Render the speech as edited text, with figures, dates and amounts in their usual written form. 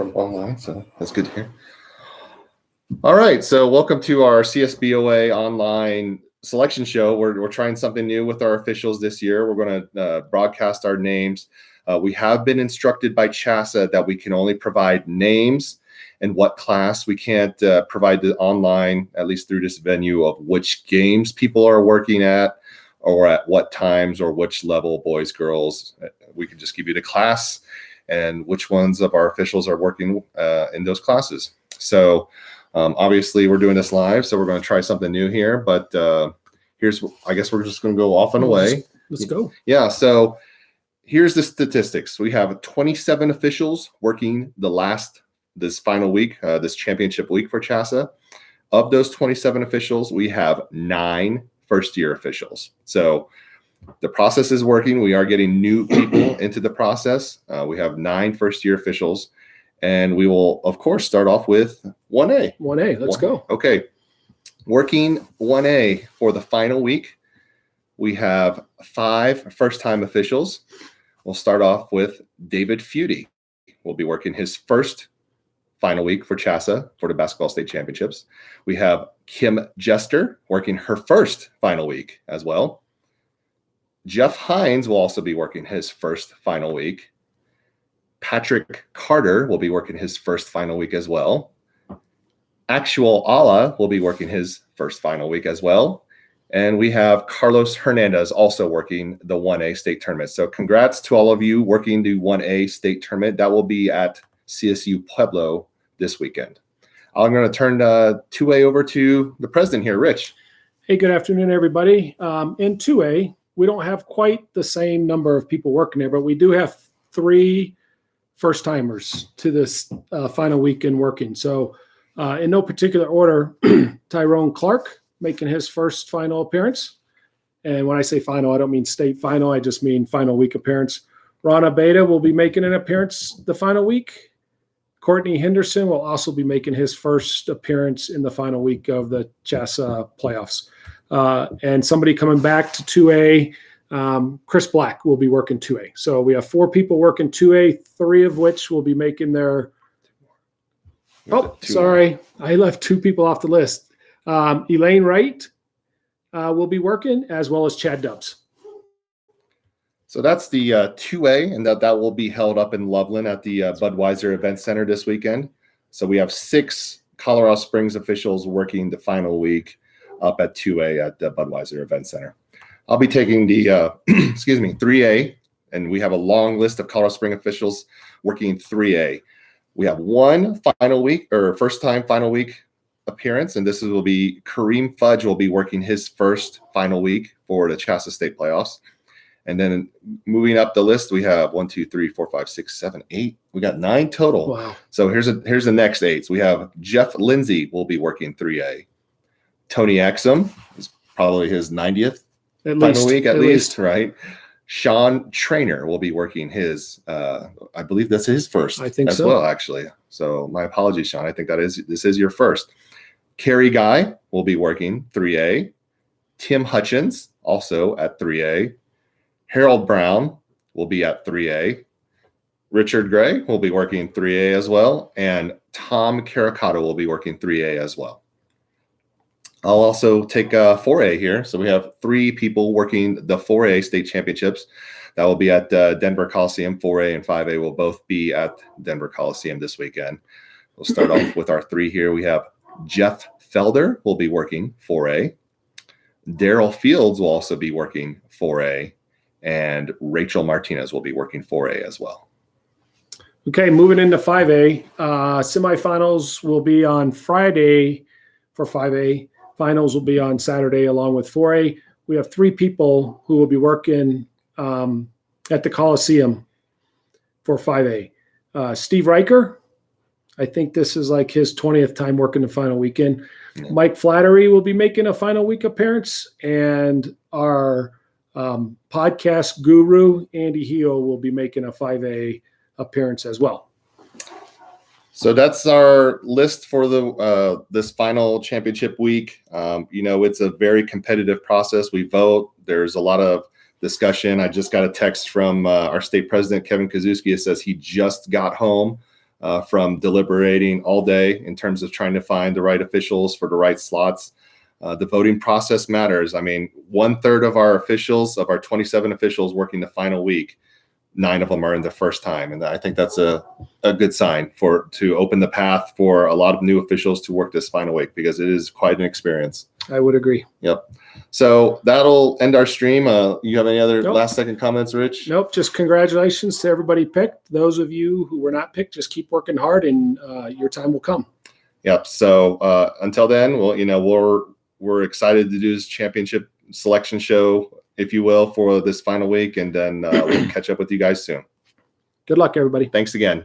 from online, so that's good to hear. All right, so welcome to our CSBOA online selection show. We're trying something new with our officials this year. We're going to broadcast our names. We have been instructed by CHSAA that we can only provide names and what class. We can't provide the online, at least through this venue, of which games people are working at or at what times or which level, boys, girls. We can just give you the class and which ones of our officials are working in those classes. So obviously we're doing this live, so we're going to try something new here, but I guess we're just going to go off and away. Let's go. Yeah, so here's the statistics. We have 27 officials working this final week, this championship week for CHSAA. Of those 27 officials, we have 9 first-year officials. So the process is working. We are getting new people into the process. We have 9 first-year officials, and we will, of course, start off with 1A. 1A, let's go. Okay. Working 1A for the final week, we have 5 first-time officials. We'll start off with David Feudy. We'll be working his first final week for CHSAA for the Basketball State Championships. We have Kim Jester working her first final week as well. Jeff Hines will also be working his first final week. Patrick Carter will be working his first final week as well. Actual Allah will be working his first final week as well. And we have Carlos Hernandez also working the 1A state tournament. So congrats to all of you working the 1A state tournament. That will be at CSU Pueblo this weekend. I'm going to turn 2A over to the president here, Rich. Hey, good afternoon, everybody. In 2A, we don't have quite the same number of people working there, but we do have 3 first-timers to this final weekend working. So in no particular order, Tyrone Clark making his first final appearance. And when I say final, I don't mean state final. I just mean final week appearance. Rana Beta will be making an appearance the final week. Courtney Henderson will also be making his first appearance in the final week of the CHSAA playoffs. And somebody coming back to 2A, Chris Black will be working 2A. So we have 4 people working 2A, 3 of which will be making their – oh, sorry. I left 2 people off the list. Elaine Wright will be working, as well as Chad Dubs. So that's the 2A, and that will be held up in Loveland at the Budweiser Event Center this weekend. So we have 6 Colorado Springs officials working the final week up at 2A at the Budweiser Event Center. I'll be taking the 3A, and we have a long list of Colorado Springs officials working 3A. We have 1 final week or first-time final week appearance, and this will be Kareem Fudge will be working his first final week for the CHSAA State Playoffs. And then moving up the list, we have 1, 2, 3, 4, 5, 6, 7, 8. We got 9 total. Wow. So here's the next 8. So we have Jeff Lindsay will be working 3A. Tony Exum is probably his 90th final week at least, right? Sean Trainer will be working his, I believe that's his first as well, actually. So my apologies, Sean. I think this is your first. Kerry Guy will be working 3A. Tim Hutchins also at 3A. Harold Brown will be at 3A. Richard Gray will be working 3A as well. And Tom Caricato will be working 3A as well. I'll also take 4A here. So we have 3 people working the 4A state championships. That will be at Denver Coliseum. 4A and 5A will both be at Denver Coliseum this weekend. We'll start off with our 3 here. We have Jeff Felder will be working 4A. Daryl Fields will also be working 4A. And Rachel Martinez will be working 4A as well. Okay, moving into 5A. Semifinals will be on Friday for 5A. Finals will be on Saturday along with 4A. We have 3 people who will be working at the Coliseum for 5A. Steve Riker, I think this is like his 20th time working the final weekend. Yeah. Mike Flattery will be making a final week appearance, and our podcast guru, Andy Heo, will be making a 5A appearance as well. So that's our list for the this final championship week. It's a very competitive process. We vote. There's a lot of discussion. I just got a text from our state president, Kevin Kazuski. It says he just got home from deliberating all day in terms of trying to find the right officials for the right slots. The voting process matters. I mean, 1/3 of our officials, of our 27 officials working the final week, 9 of them are in the first time. And I think that's a good sign to open the path for a lot of new officials to work this final week, because it is quite an experience. I would agree. Yep. So that'll end our stream. You have any other Nope. last second comments, Rich? Nope. Just congratulations to everybody picked. Those of you who were not picked, just keep working hard, and your time will come. Yep. So until then, we're excited to do this championship selection show, if you will, for this final week, and then we'll catch up with you guys soon. Good luck, everybody. Thanks again.